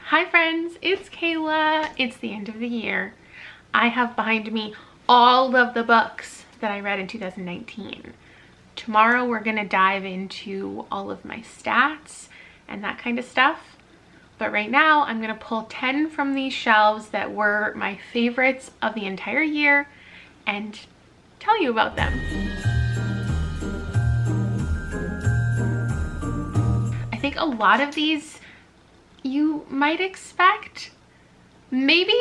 Hi friends, it's Kayla. It's the end of the year. I have behind me all of the books that I read in 2019. Tomorrow we're gonna dive into all of my stats and that kind of stuff. But right now I'm gonna pull 10 from these shelves that were my favorites of the entire year and tell you about them. I think a lot of these you might expect. Maybe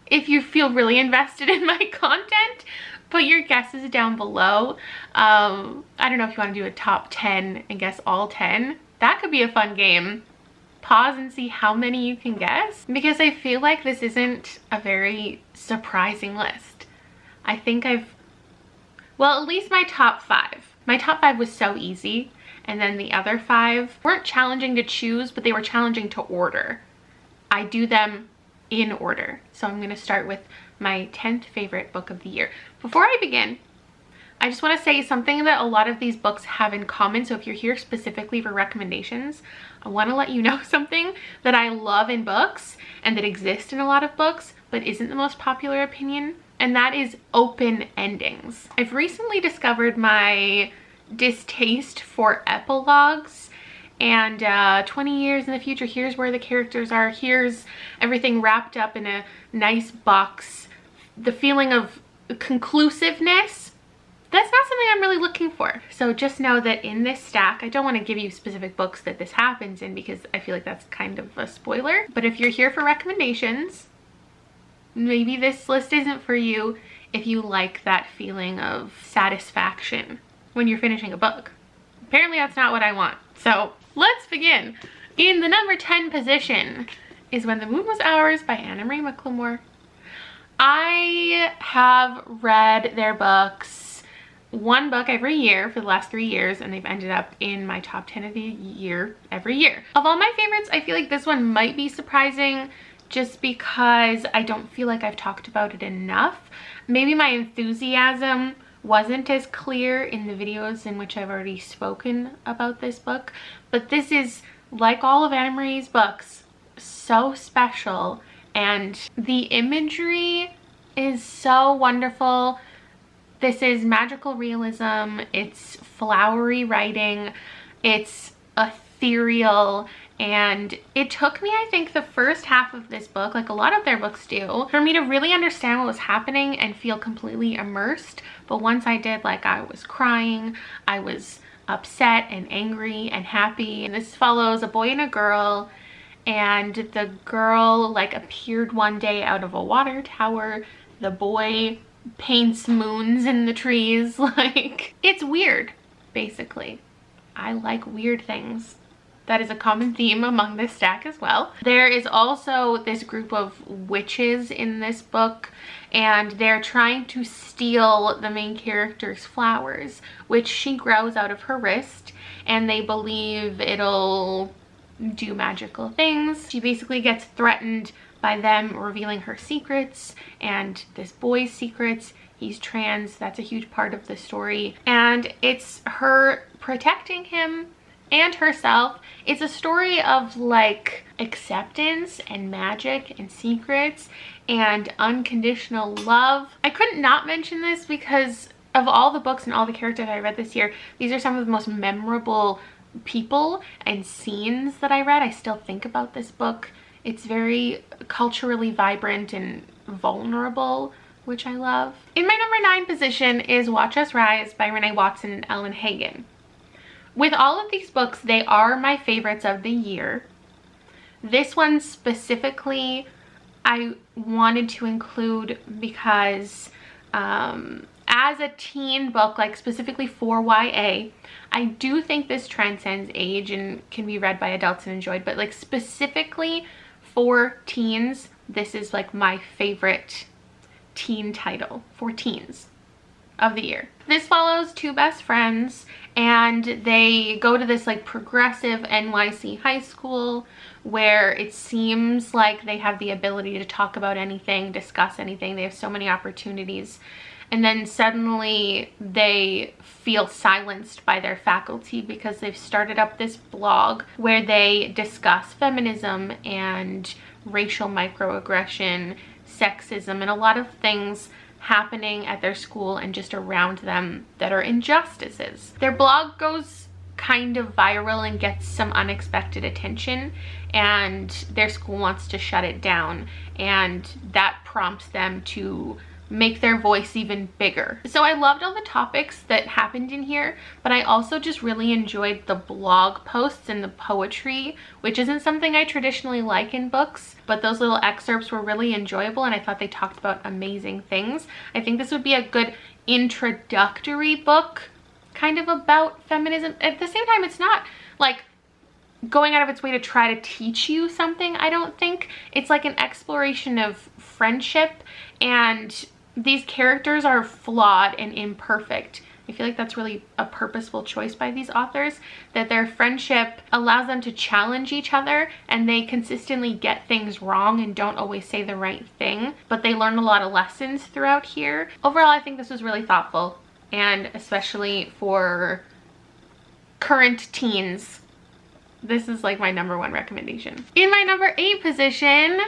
if you feel really invested in my content, put your guesses down below. I don't know if you want to do a top 10 and guess all 10. That could be a fun game. Pause and see how many you can guess, because I feel like this isn't a very surprising list. I think well, at least my top 5. My top 5 was so easy. And then the other 5 weren't challenging to choose, but they were challenging to order. I do them in order. So I'm going to start with my 10th favorite book of the year. Before I begin, I just want to say something that a lot of these books have in common. So if you're here specifically for recommendations, I want to let you know something that I love in books and that exists in a lot of books, but isn't the most popular opinion. And that is open endings. I've recently discovered my distaste for epilogues and 20 years in the future, here's where the characters are, here's everything wrapped up in a nice box. The feeling of conclusiveness, that's not something I'm really looking for. So just know that in this stack, I don't want to give you specific books that this happens in because I feel like that's kind of a spoiler. But if you're here for recommendations, maybe this list isn't for you if you like that feeling of satisfaction when you're finishing a book. Apparently that's not what I want. So let's begin. In the number 10 position is When the Moon Was Ours by Anna Marie McLemore. I have read their books, one book every year for the last 3 years, and they've ended up in my top 10 of the year every year. Of all my favorites, I feel like this one might be surprising just because I don't feel like I've talked about it enough. Maybe my enthusiasm wasn't as clear in the videos in which I've already spoken about this book, but this is, like all of Anna Marie's books, so special, and the imagery is so wonderful. This is magical realism, it's flowery writing, it's ethereal, and it took me, I think, the first half of this book, like a lot of their books do, for me to really understand what was happening and feel completely immersed. But once I did, like, I was crying, I was upset and angry and happy. And this follows a boy and a girl, and the girl like appeared one day out of a water tower. The boy paints moons in the trees. Like, it's weird, basically. I like weird things. That is a common theme among this stack as well. There is also this group of witches in this book, and they're trying to steal the main character's flowers, which she grows out of her wrist, and they believe it'll do magical things. She basically gets threatened by them revealing her secrets and this boy's secrets. He's trans, that's a huge part of the story, and it's her protecting him and herself. It's a story of like acceptance and magic and secrets and unconditional love. I couldn't not mention this because of all the books and all the characters I read this year, these are some of the most memorable people and scenes that I read. I still think about this book. It's very culturally vibrant and vulnerable, which I love. In my number 9 position is Watch Us Rise by Renee Watson and Ellen Hagen. With all of these books, they are my favorites of the year. This one specifically, I wanted to include because as a teen book, like specifically for YA, I do think this transcends age and can be read by adults and enjoyed, but like specifically for teens, this is like my favorite teen title for teens of the year. This follows two best friends, and they go to this like progressive NYC high school where it seems like they have the ability to talk about anything, discuss anything. They have so many opportunities, and then suddenly they feel silenced by their faculty because they've started up this blog where they discuss feminism and racial microaggression, sexism, and a lot of things happening at their school and just around them that are injustices. Their blog goes kind of viral and gets some unexpected attention, and their school wants to shut it down, and that prompts them to make their voice even bigger. So I loved all the topics that happened in here, but I also just really enjoyed the blog posts and the poetry, which isn't something I traditionally like in books, but those little excerpts were really enjoyable, and I thought they talked about amazing things. I think this would be a good introductory book kind of about feminism. At the same time, it's not like going out of its way to try to teach you something, I don't think. It's like an exploration of friendship, and these characters are flawed and imperfect. I feel like that's really a purposeful choice by these authors, that their friendship allows them to challenge each other, and they consistently get things wrong and don't always say the right thing, but they learn a lot of lessons throughout here. Overall, I think this was really thoughtful, and especially for current teens, this is like my #1 recommendation. In my #8 position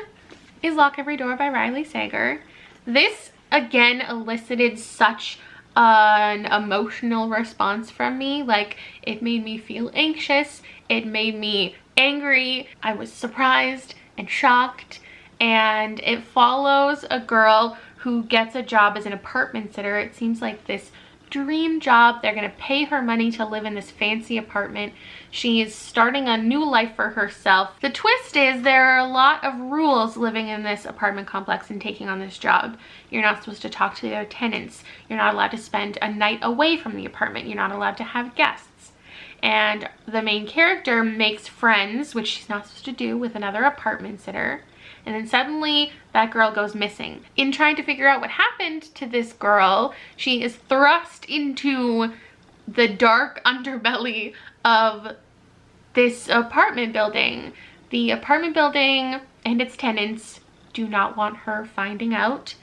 is Lock Every Door by Riley Sager. This again elicited such an emotional response from me. Like, it made me feel anxious, it made me angry, I was surprised and shocked, and it follows a girl who gets a job as an apartment sitter. It seems like this dream job. They're gonna pay her money to live in this fancy apartment. She is starting a new life for herself. The twist is there are a lot of rules living in this apartment complex and taking on this job. You're not supposed to talk to the other tenants. You're not allowed to spend a night away from the apartment. You're not allowed to have guests. And the main character makes friends, which she's not supposed to do, with another apartment sitter. And then suddenly that girl goes missing. In trying to figure out what happened to this girl, she is thrust into the dark underbelly of this apartment building. The apartment building and its tenants do not want her finding out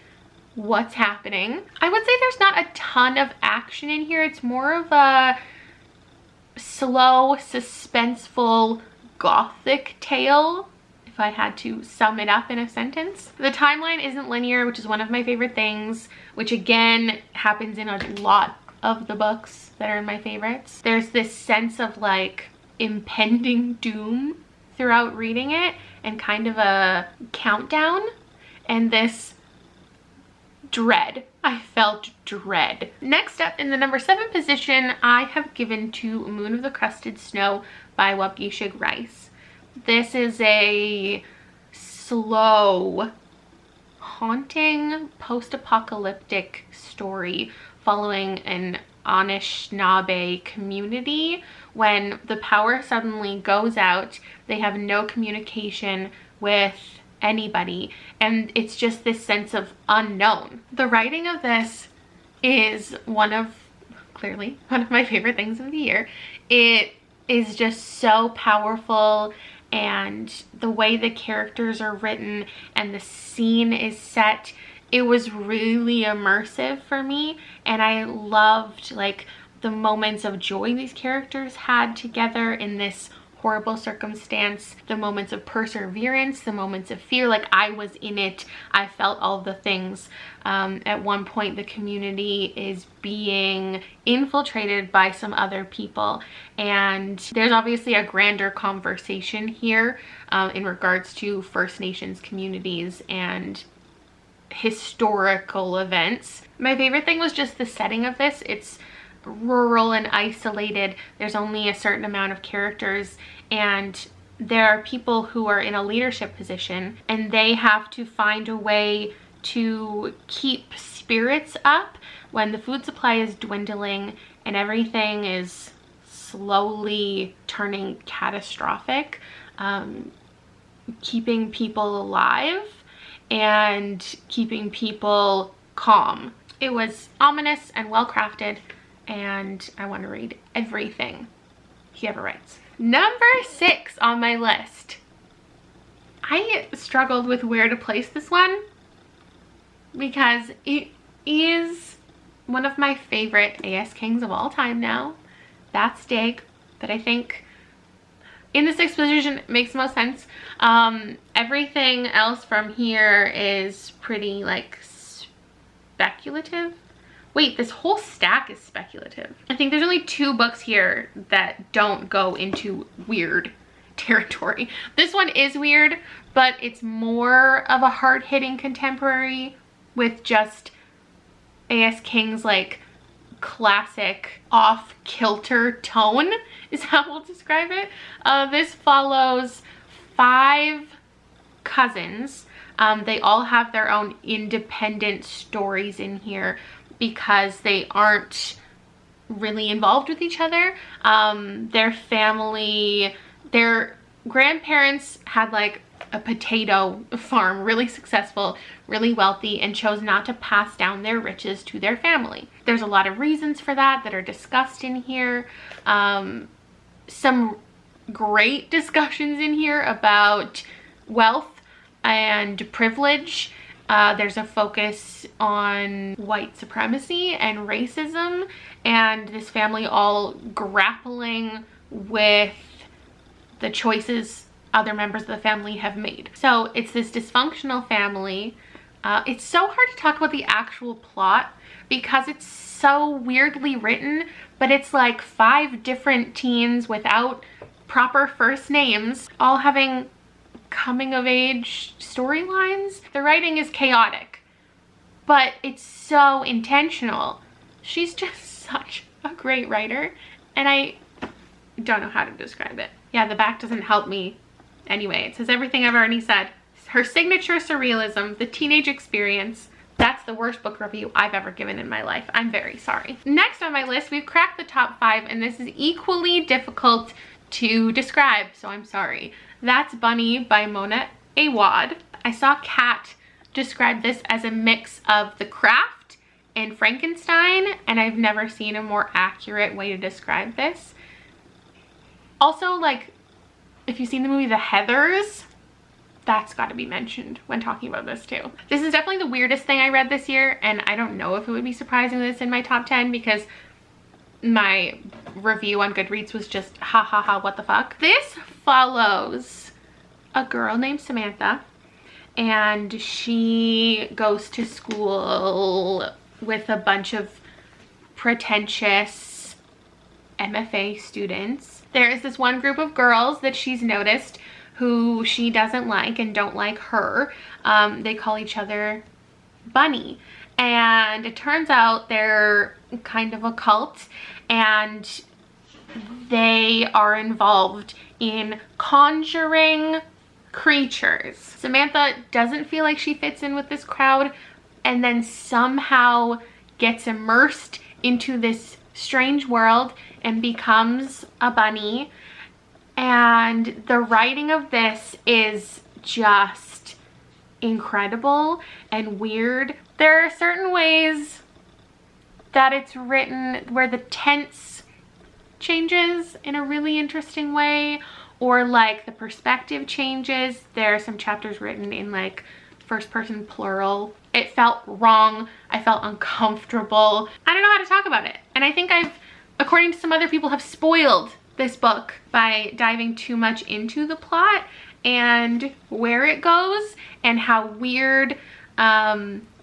what's happening. I would say there's not a ton of action in here. It's more of a slow, suspenseful, gothic tale, if I had to sum it up in a sentence. The timeline isn't linear, which is one of my favorite things, which again happens in a lot of the books that are in my favorites. There's this sense of like impending doom throughout reading it, and kind of a countdown, and this dread. I felt dread. Next up, in the #7 position, I have given to Moon of the Crusted Snow by Waubgeshig Rice. This is a slow, haunting, post-apocalyptic story following an Anishinaabe community. When the power suddenly goes out, they have no communication with anybody, and it's just this sense of unknown. The writing of this is clearly one of my favorite things of the year. It is just so powerful, and the way the characters are written and the scene is set, it was really immersive for me, and I loved like the moments of joy these characters had together in this horrible circumstance, the moments of perseverance, the moments of fear. Like, I was in it, I felt all the things. At one point the community is being infiltrated by some other people, and there's obviously a grander conversation here in regards to First Nations communities and historical events. My favorite thing was just the setting of this. It's rural and isolated. There's only a certain amount of characters, and there are people who are in a leadership position, and they have to find a way to keep spirits up when the food supply is dwindling and everything is slowly turning catastrophic. Keeping people alive and keeping people calm. It was ominous and well crafted, and I want to read everything he ever writes. #6 on my list. I struggled with where to place this one because it is one of my favorite AS Kings of all time now. That's Dig, but I think in this exposition it makes the most sense. Everything else from here is pretty like speculative. Wait, this whole stack is speculative. I think there's only 2 books here that don't go into weird territory. This one is weird, but it's more of a hard-hitting contemporary with just AS King's like classic off-kilter tone is how we'll describe it. This follows 5 cousins. They all have their own independent stories in here because they aren't really involved with each other. Their family, their grandparents had like a potato farm, really successful, really wealthy, and chose not to pass down their riches to their family. There's a lot of reasons for that are discussed in here. Some great discussions in here about wealth and privilege. There's a focus on white supremacy and racism, and this family all grappling with the choices other members of the family have made. So it's this dysfunctional family. It's so hard to talk about the actual plot because it's so weirdly written, but it's like 5 different teens without proper first names, all having coming of age storylines. The writing is chaotic, but it's so intentional. She's just such a great writer, and I don't know how to describe it. Yeah, the back doesn't help me. Anyway, it says everything I've already said. Her signature surrealism, the teenage experience. That's the worst book review I've ever given in my life. I'm very sorry. Next on my list, we've cracked the top 5, and this is equally difficult to describe, so I'm sorry. That's Bunny by Mona Awad. I saw Kat describe this as a mix of The Craft and Frankenstein, and I've never seen a more accurate way to describe this. Also, like, if you've seen the movie The Heathers, that's got to be mentioned when talking about this too. This is definitely the weirdest thing I read this year, and I don't know if it would be surprising this in my top 10 because my review on Goodreads was just ha ha ha what the fuck. This follows a girl named Samantha, and she goes to school with a bunch of pretentious MFA students. There is this one group of girls that she's noticed who she doesn't like and don't like her. They call each other Bunny, and it turns out they're kind of a cult, and they are involved in conjuring creatures. Samantha doesn't feel like she fits in with this crowd, and then somehow gets immersed into this strange world and becomes a bunny. And the writing of this is just incredible and weird. There are certain ways that it's written where the tense changes in a really interesting way, or like the perspective changes. There are some chapters written in like first person plural. It felt wrong. I felt uncomfortable. I don't know how to talk about it. And I think I've, according to some other people, have spoiled this book by diving too much into the plot and where it goes and how weird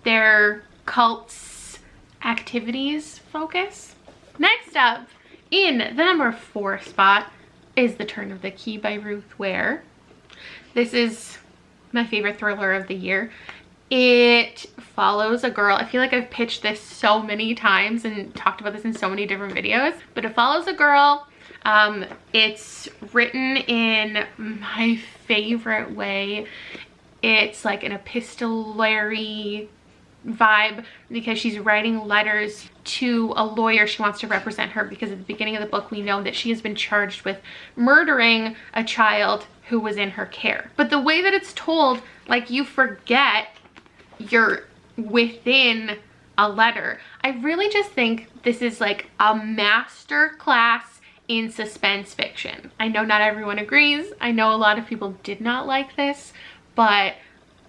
their cult's activities focus. Next up, in the number 4 spot, is The Turn of the Key by Ruth Ware. This is my favorite thriller of the year. It follows a girl. I feel like I've pitched this so many times and talked about this in so many different videos, but it follows a girl. It's written in my favorite way. It's like an epistolary vibe because she's writing letters to a lawyer. She wants to represent her because at the beginning of the book we know that she has been charged with murdering a child who was in her care. But the way that it's told, like, you forget you're within a letter. I really just think this is like a master class in suspense fiction. I know not everyone agrees. I know a lot of people did not like this, but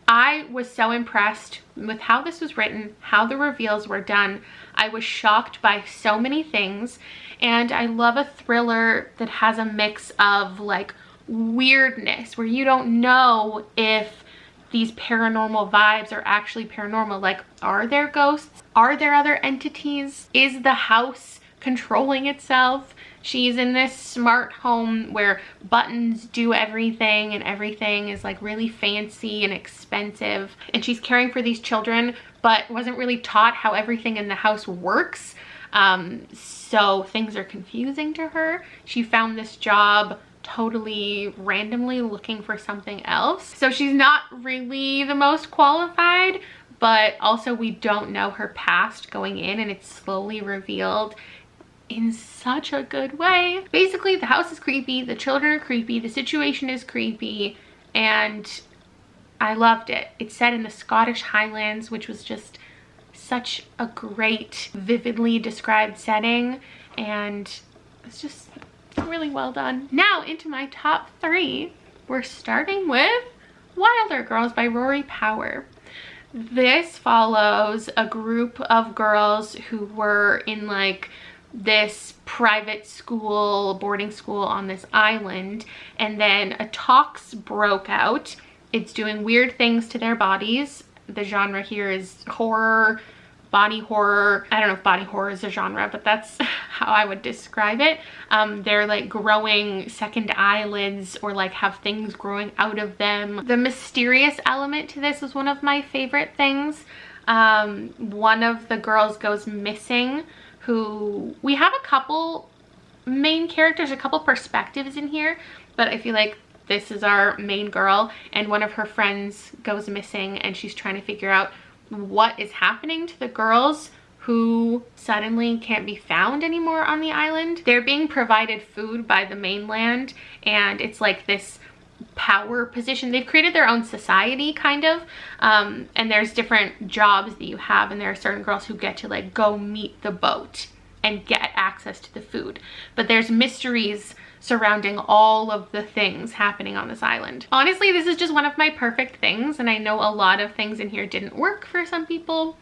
I was so impressed with how this was written, how the reveals were done. I was shocked by so many things, and I love a thriller that has a mix of like weirdness where you don't know if these paranormal vibes are actually paranormal. Like, are there ghosts? Are there other entities? Is the house controlling itself? She's in this smart home where buttons do everything and everything is like really fancy and expensive. And she's caring for these children, but wasn't really taught how everything in the house works. So things are confusing to her. She found this job totally randomly looking for something else. So she's not really the most qualified, but also we don't know her past going in, and it's slowly revealed in such a good way. Basically, the house is creepy, the children are creepy, the situation is creepy, and I loved it. It's set in the Scottish Highlands, which was just such a great, vividly described setting, and it's just really well done. Now into my top 3. We're starting with Wilder Girls by Rory Power. This follows a group of girls who were in like this private school, boarding school on this island, and then a tox broke out. It's doing weird things to their bodies. The genre here is horror, body horror. I don't know if body horror is a genre, but that's how I would describe it. They're like growing second eyelids or like have things growing out of them. The mysterious element to this is one of my favorite things. One of the girls goes missing, who we have a couple main characters, a couple perspectives in here, but I feel like this is our main girl, and one of her friends goes missing, and she's trying to figure out what is happening to the girls who suddenly can't be found anymore on the island. They're being provided food by the mainland, and it's like this power position. They've created their own society kind of, and there's different jobs that you have, and there are certain girls who get to like go meet the boat and get access to the food, but there's mysteries surrounding all of the things happening on this island. Honestly, this is just one of my perfect things, and I know a lot of things in here didn't work for some people,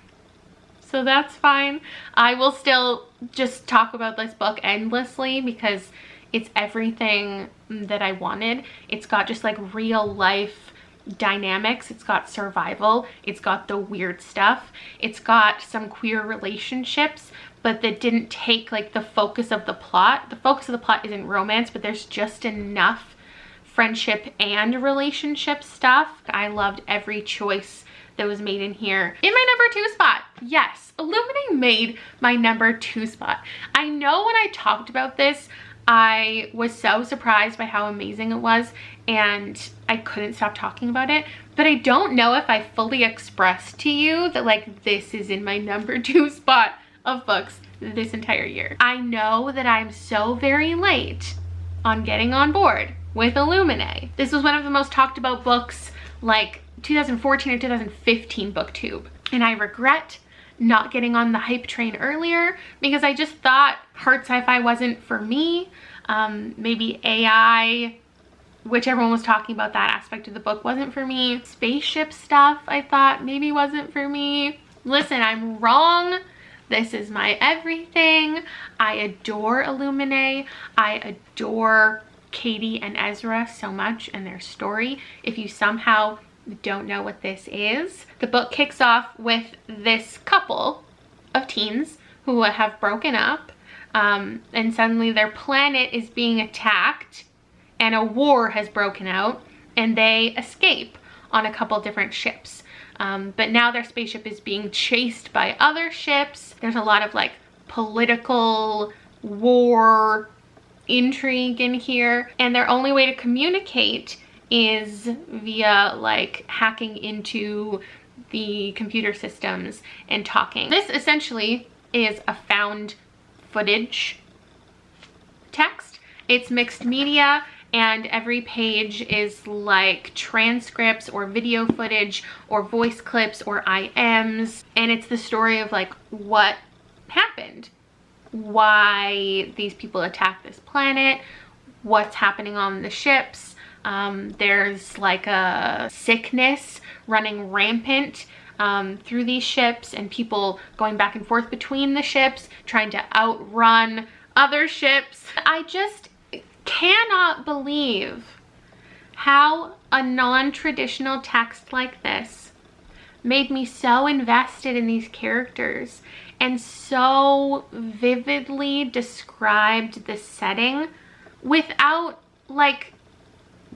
so that's fine. I will still just talk about this book endlessly because it's everything that I wanted. It's got just like real life dynamics, it's got survival, it's got the weird stuff, it's got some queer relationships, but that didn't take like the focus of the plot. The focus of the plot isn't romance, but there's just enough friendship and relationship stuff. I loved every choice that was made in here. In my number 2 spot, yes, Illuminae made my number 2 spot. I know when I talked about this, I was so surprised by how amazing it was, and I couldn't stop talking about it, but I don't know if I fully expressed to you that like this is in my number 2 spot of books this entire year. I know that I'm so very late on getting on board with Illuminae. This was one of the most talked about books like 2014 or 2015 booktube, and I regret not getting on the hype train earlier because I just thought hard sci-fi wasn't for me. Maybe AI, which everyone was talking about, that aspect of the book wasn't for me. Spaceship stuff I thought maybe wasn't for me. Listen, I'm wrong. This is my everything. I adore Illuminae. I adore Katie and Ezra so much and their story. If you somehow don't know what this is, the book kicks off with this couple of teens who have broken up, and suddenly their planet is being attacked and a war has broken out, and they escape on a couple different ships. But now their spaceship is being chased by other ships. There's a lot of like political war intrigue in here, and their only way to communicate is via like hacking into the computer systems and talking. This essentially is a found footage text. It's mixed media, and every page is like transcripts or video footage or voice clips or IMs, and it's the story of like what happened, why these people attacked this planet, what's happening on the ships. There's like a sickness running rampant through these ships, and people going back and forth between the ships, trying to outrun other ships. I just cannot believe how a non-traditional text like this made me so invested in these characters and so vividly described the setting without like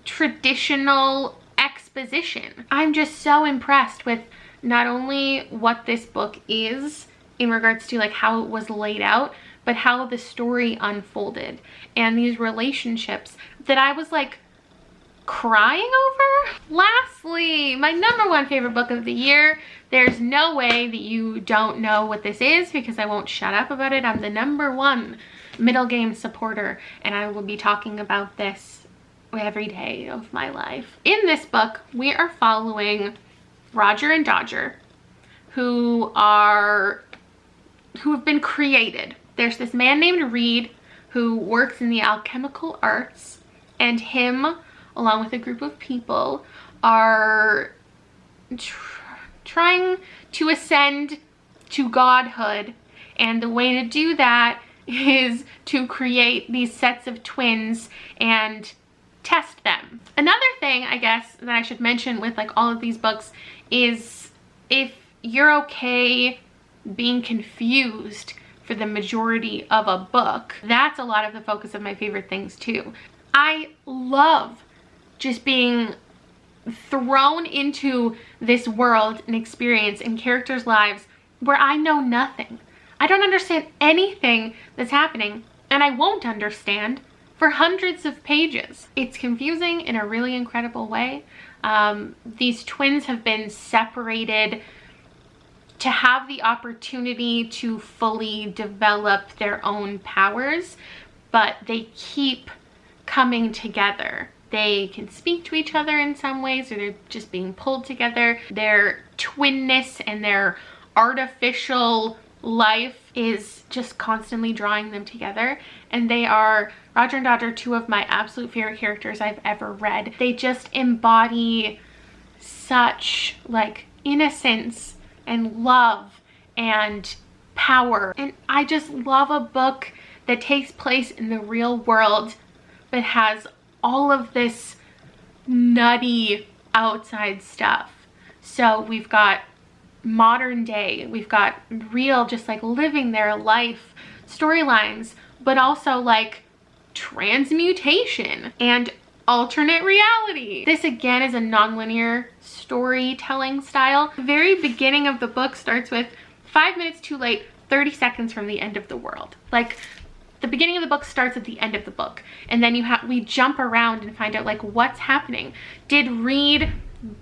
traditional exposition. I'm just so impressed with not only what this book is in regards to like how it was laid out, but how the story unfolded and these relationships that I was like crying over. Lastly, my #1 favorite book of the year. There's no way that you don't know what this is because I won't shut up about it. I'm the #1 middle game supporter, and I will be talking about this every day of my life. In this book, we are following Roger and Dodger, who have been created. There's this man named Reed who works in the alchemical arts, and him, along with a group of people, are trying to ascend to godhood. And the way to do that is to create these sets of twins and test them. Another thing I guess that I should mention with like all of these books is if you're okay being confused for the majority of a book, that's a lot of the focus of my favorite things too. I love just being thrown into this world and experience in characters' lives where I know nothing. I don't understand anything that's happening, and I won't understand for hundreds of pages. It's confusing in a really incredible way. These twins have been separated to have the opportunity to fully develop their own powers, but they keep coming together. They can speak to each other in some ways, or they're just being pulled together. Their twinness and their artificial life is just constantly drawing them together, and they are, Roger and Dodger, two of my absolute favorite characters I've ever read. They just embody such like innocence and love and power, and I just love a book that takes place in the real world but has all of this nutty outside stuff. So we've got modern day, we've got real, just like living their life storylines, but also like transmutation and alternate reality. This again is a non-linear storytelling style. The very beginning of the book starts with 5 minutes too late, 30 seconds from the end of the world. Like, the beginning of the book starts at the end of the book, and then we jump around and find out like what's happening. Did Reed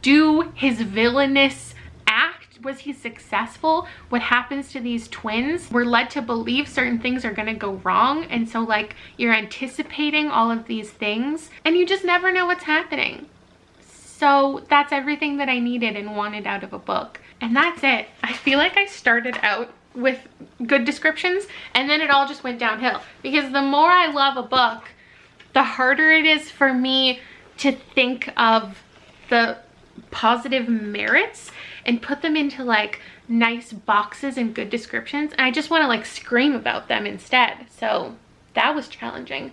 do his villainous act? Was he successful? What happens to these twins? We're led to believe certain things are gonna go wrong, and so like you're anticipating all of these things and you just never know what's happening. So that's everything that I needed and wanted out of a book, and that's it. I feel like I started out with good descriptions and then it all just went downhill, because the more I love a book, the harder it is for me to think of the positive merits and put them into like nice boxes and good descriptions, and I just want to like scream about them instead. So that was challenging.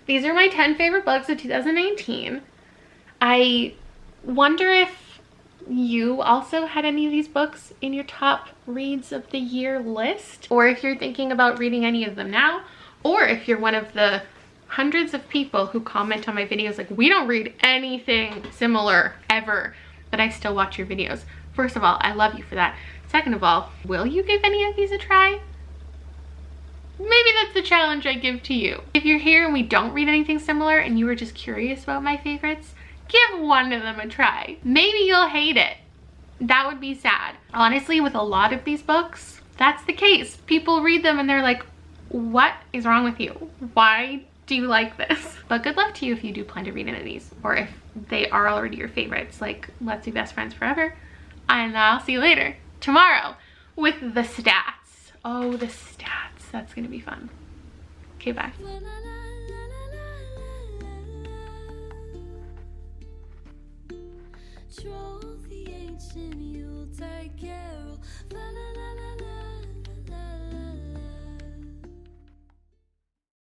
These are my 10 favorite books of 2019. I wonder if you also had any of these books in your top reads of the year list, or if you're thinking about reading any of them now, or if you're one of the hundreds of people who comment on my videos like, we don't read anything similar ever, but I still watch your videos. First of all, I love you for that. Second of all, will you give any of these a try? Maybe that's the challenge I give to you. If you're here and we don't read anything similar and you were just curious about my favorites, give one of them a try. Maybe you'll hate it. That would be sad. Honestly, with a lot of these books, that's the case. People read them and they're like, what is wrong with you? Why do you like this? But good luck to you if you do plan to read any of these, or if they are already your favorites, like Let's Be Best Friends Forever. And I'll see you later, tomorrow, with the stats. Oh, the stats. That's gonna be fun. Okay, bye. Troll the ancient destiny.